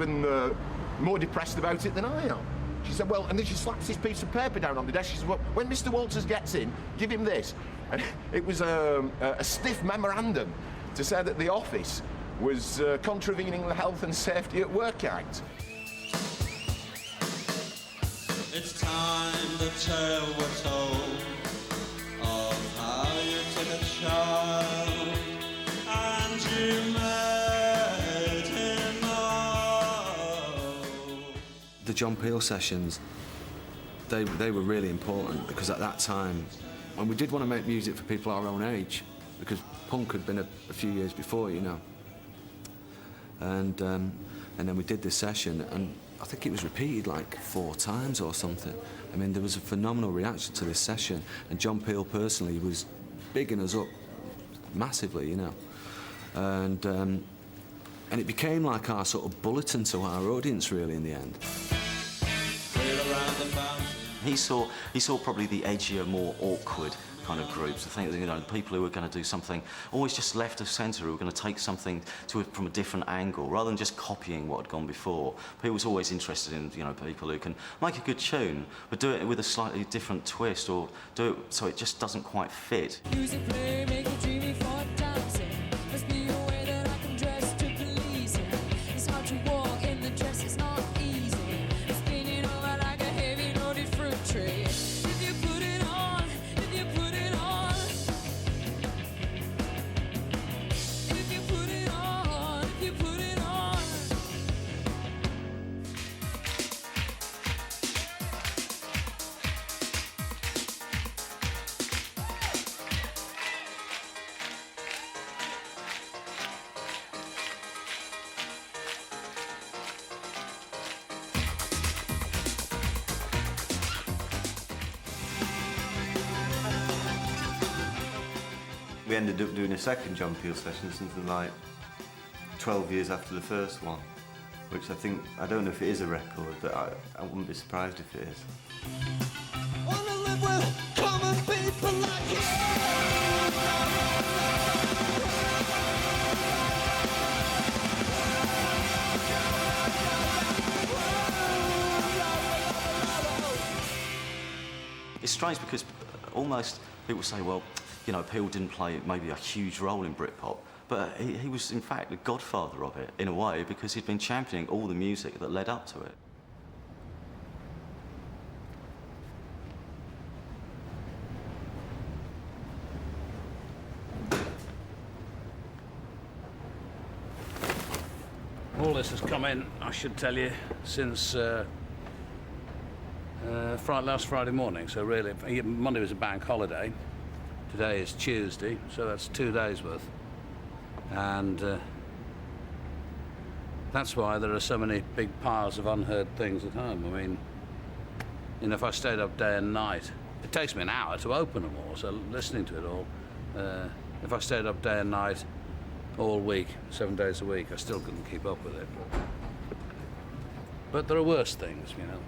even more depressed about it than I am. She said, well, and then she slaps this piece of paper down on the desk. She said, well, when Mr. Walters gets in, give him this. And it was a stiff memorandum to say that the office was contravening the Health and Safety at Work Act. It's time the tale was told of how you took a child and you made him old. The John Peel sessions, they were really important because at that time, and we did want to make music for people our own age, because punk had been a few years before, you know. And then we did this session, and I think it was repeated like 4 times or something. I mean, there was a phenomenal reaction to this session, and John Peel personally was bigging us up massively, you know. And it became like our sort of bulletin to our audience, really, in the end. He saw probably the edgier, more awkward kind of groups. I think, you know, people who were going to do something always just left of centre, who were going to take something from a different angle, rather than just copying what had gone before. He was always interested in, you know, people who can make a good tune, but do it with a slightly different twist, or do it so it just doesn't quite fit. Music play, make it dreamy for dancing. Must be a way that I can dress to please him. It's hard to walk in the dress, it's not easy. It's spinning over like a heavy loaded fruit tree. If you put it on, if you put it on, if you put it on, if you put it on. We ended up doing a second John Peel session, something like 12 years after the first one, which I don't know if it is a record, but I wouldn't be surprised if it is. Wanna live with common people like you. It's strange because almost people say, well, you know, Peel didn't play maybe a huge role in Britpop, but he was in fact the godfather of it in a way, because he'd been championing all the music that led up to it. All this has come in, I should tell you, since last Friday morning. So really, Monday was a bank holiday. Today is Tuesday, so that's 2 days worth. And that's why there are so many big piles of unheard things at home. I mean, you know, if I stayed up day and night, it takes me an hour to open them all, so listening to it all. If I stayed up day and night all week, 7 days a week, I still couldn't keep up with it. But there are worse things, you know.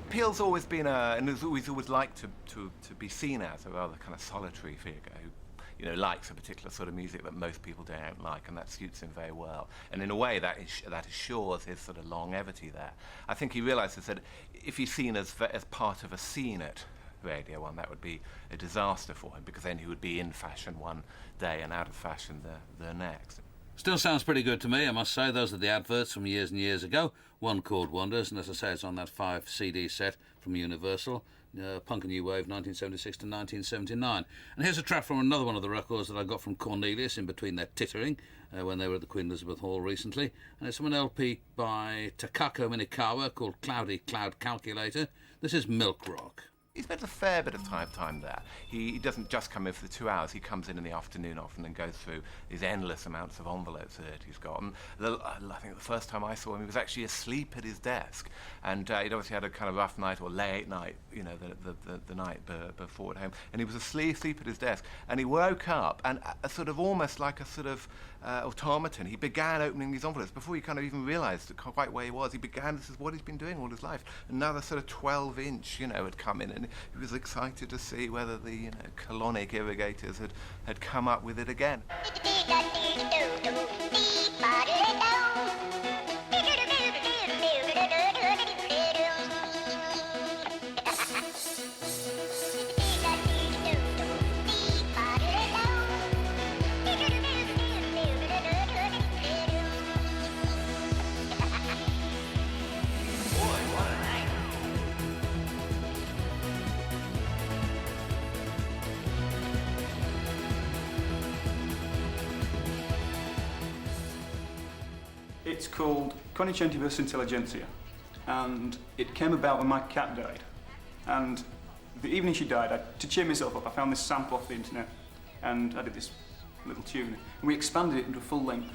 Peel's always been and has always liked to be seen as a rather kind of solitary figure who, you know, likes a particular sort of music that most people don't like, and that suits him very well. And in a way, that assures his sort of longevity there. I think he realises that if he's seen as part of a scene at Radio 1, that would be a disaster for him, because then he would be in fashion one day and out of fashion the next. Still sounds pretty good to me, I must say. Those are the adverts from years and years ago. One called Wonders, and as I say, it's on that 5 CD set from Universal, Punk and New Wave, 1976 to 1979. And here's a track from another one of the records that I got from Cornelius in between their tittering when they were at the Queen Elizabeth Hall recently. And it's from an LP by Takako Minikawa called Cloudy Cloud Calculator. This is Milk Rock. He spends a fair bit of time there. He doesn't just come in for the 2 hours. He comes in the afternoon often and goes through these endless amounts of envelopes that he's got. And I think the first time I saw him, he was actually asleep at his desk. And he'd obviously had a kind of rough night or late night, you know, the night before at home. And he was asleep at his desk. And he woke up, and sort of almost like a sort of automaton, he began opening these envelopes before he kind of even realised quite where he was. He began, this is what he's been doing all his life. Another sort of 12-inch, you know, had come in, and and he was excited to see whether the colonic irrigators had come up with it again. It's called Conicentivus Intelligentsia, and it came about when my cat died. And the evening she died, to cheer myself up, I found this sample off the internet, and I did this little tune. And we expanded it into a full-length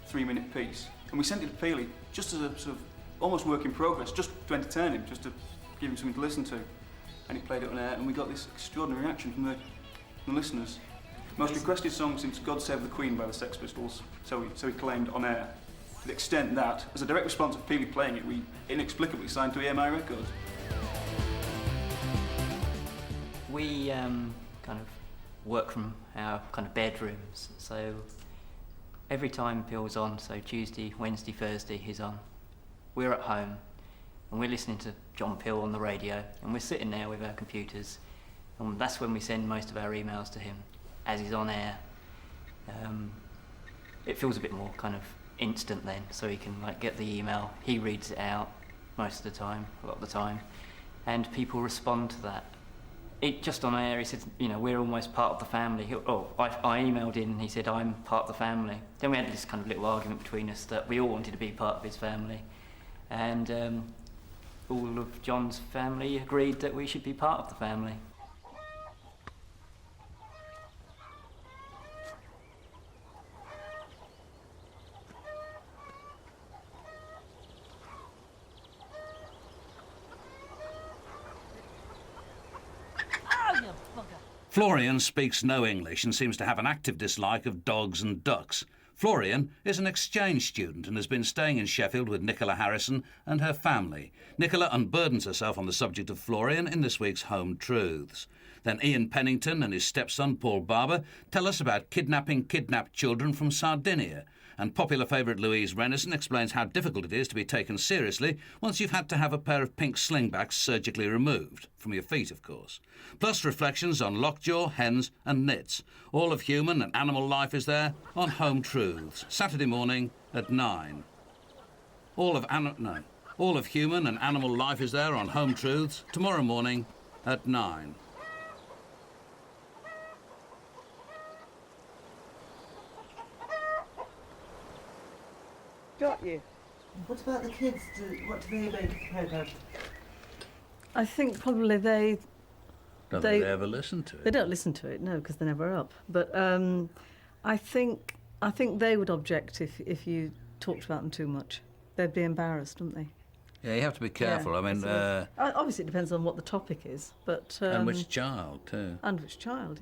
3-minute piece. And we sent it to Peely just as a sort of almost work in progress, just to entertain him, just to give him something to listen to. And he played it on air, and we got this extraordinary reaction from the listeners. Most requested song since God Save the Queen by the Sex Pistols, so he claimed on air. To the extent that, as a direct response of Peely playing it, we inexplicably signed to EMI Records. We kind of work from our kind of bedrooms, so every time Phil's on, so Tuesday, Wednesday, Thursday he's on, we're at home and we're listening to John Peel on the radio, and we're sitting there with our computers, and that's when we send most of our emails to him as he's on air. It feels a bit more kind of instant then, so he can like get the email, he reads it out most of the time, a lot of the time, and people respond to that. It just on air, he said, we're almost part of the family. I emailed in and he said, I'm part of the family. Then we had this kind of little argument between us that we all wanted to be part of his family, and all of John's family agreed that we should be part of the family. Florian speaks no English and seems to have an active dislike of dogs and ducks. Florian is an exchange student and has been staying in Sheffield with Nicola Harrison and her family. Nicola unburdens herself on the subject of Florian in this week's Home Truths. Then Ian Pennington and his stepson Paul Barber tell us about kidnapping kidnapped children from Sardinia. And popular favourite Louise Renison explains how difficult it is to be taken seriously once you've had to have a pair of pink slingbacks surgically removed, from your feet of course. Plus reflections on lockjaw, hens and nits. All of human and animal life is there on Home Truths, Saturday morning at 9. All of human and animal life is there on Home Truths, tomorrow morning at 9. Got you. What about the kids? What do they make of? I think probably they ever listen to it. They don't listen to it, no, because they're never up. But I think they would object if you talked about them too much. They'd be embarrassed, wouldn't they? Yeah, you have to be careful. Yeah, I mean, obviously it depends on what the topic is, but and which child too. And which child.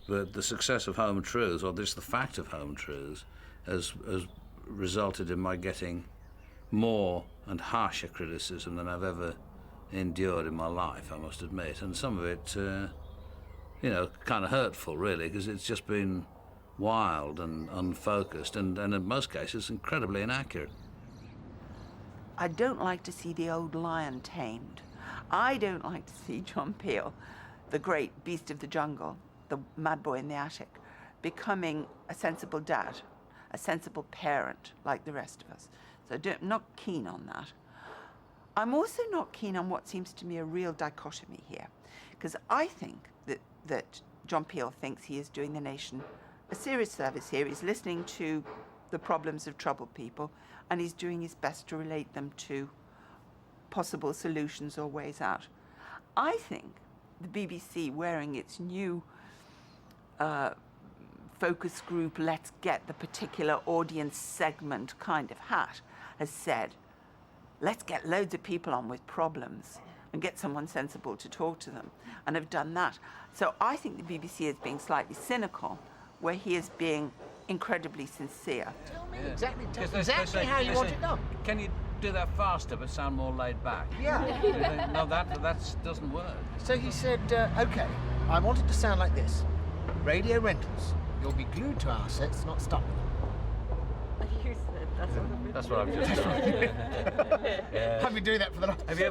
But the success of Home Truths, or just the fact of Home Truths, has resulted in my getting more and harsher criticism than I've ever endured in my life, I must admit, and some of it, kind of hurtful, really, because it's just been wild and unfocused, and in most cases incredibly inaccurate. I don't like to see the old lion tamed. I don't like to see John Peel, the great beast of the jungle, the mad boy in the attic, becoming a sensible dad, a sensible parent like the rest of us. So I'm not keen on that. I'm also not keen on what seems to me a real dichotomy here, because I think that John Peel thinks he is doing the nation a serious service here. He's listening to the problems of troubled people, and he's doing his best to relate them to possible solutions or ways out. I think the BBC, wearing its new focus group, let's get the particular audience segment kind of hat, has said, let's get loads of people on with problems and get someone sensible to talk to them, and have done that. So I think the BBC is being slightly cynical, where he is being incredibly sincere. Tell me exactly how you want it done. Can you do that faster but sound more laid back. Yeah. You think, no, that doesn't work. So he said, OK, I want it to sound like this. Radio rentals. You'll be glued to our sets, not stuck with them. That's what I've just done. Yeah. I've been doing that for the last... Have you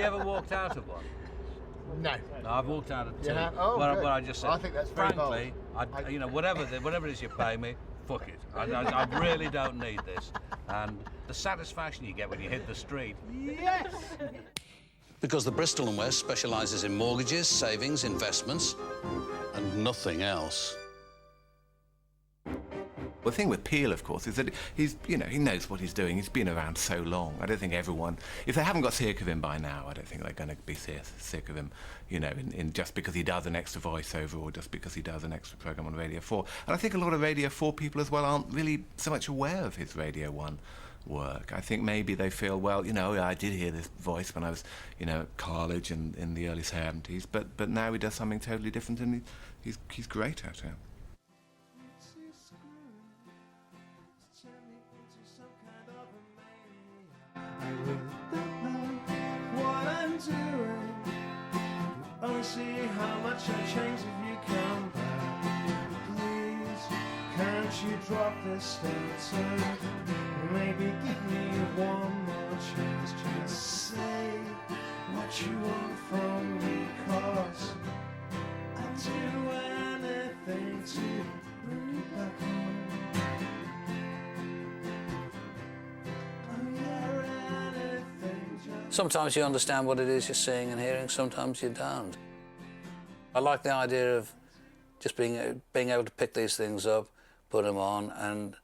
ever walked out of one? No. No, I've walked out of two. Yeah. Oh, what good. I just said. I think that's very frankly, you know, whatever it is you pay me, fuck it. I really don't need this. And the satisfaction you get when you hit the street. Yes! Because the Bristol & West specialises in mortgages, savings, investments, and nothing else. The thing with Peel, of course, is that he knows what he's doing. He's been around so long. I don't think everyone, if they haven't got sick of him by now, I don't think they're going to be sick of him, you know, in just because he does an extra voiceover or just because he does an extra programme on Radio 4. And I think a lot of Radio 4 people as well aren't really so much aware of his Radio 1 work. I think maybe they feel, well, you know, I did hear this voice when I was, you know, at college and in the early 70s, but now he does something totally different and he's great at it. What I'm doing, you only see how much I change if you come back. Please, can't you drop this stutter? Maybe give me one more chance. Just say what you want from me, 'cause I'd do anything to bring you back home. Sometimes you understand what it is you're seeing and hearing, sometimes you don't. I like the idea of just being able to pick these things up, put them on, and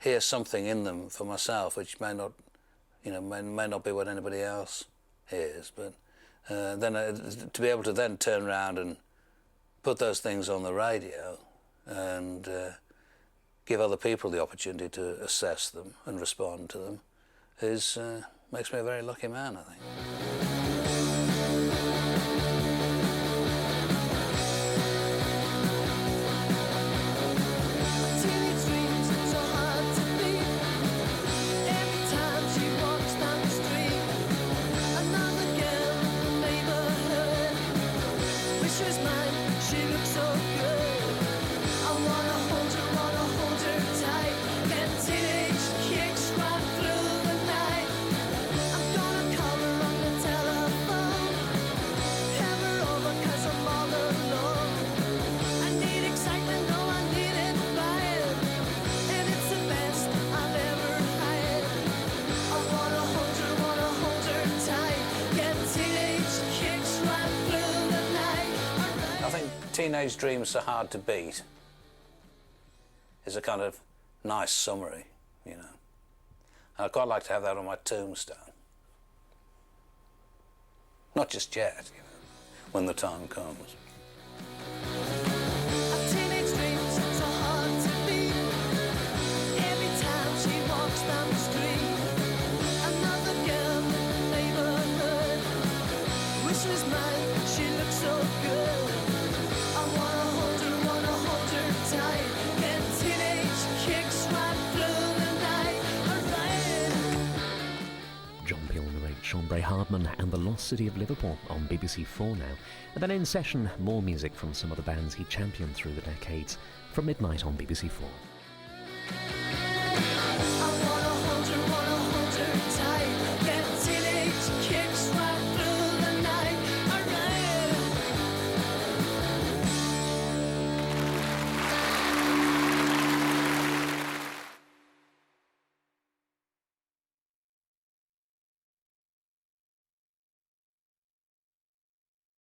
hear something in them for myself, which may not, you know, may not be what anybody else hears. But then to be able to then turn around and put those things on the radio and give other people the opportunity to assess them and respond to them is. Makes me a very lucky man, I think. Teenage Dreams So Hard to Beat is a kind of nice summary, you know. I'd quite like to have that on my tombstone. Not just yet, you know, when the time comes. Chambray Hardman and the Lost City of Liverpool on BBC 4 now. And then in session, more music from some of the bands he championed through the decades from midnight on BBC 4.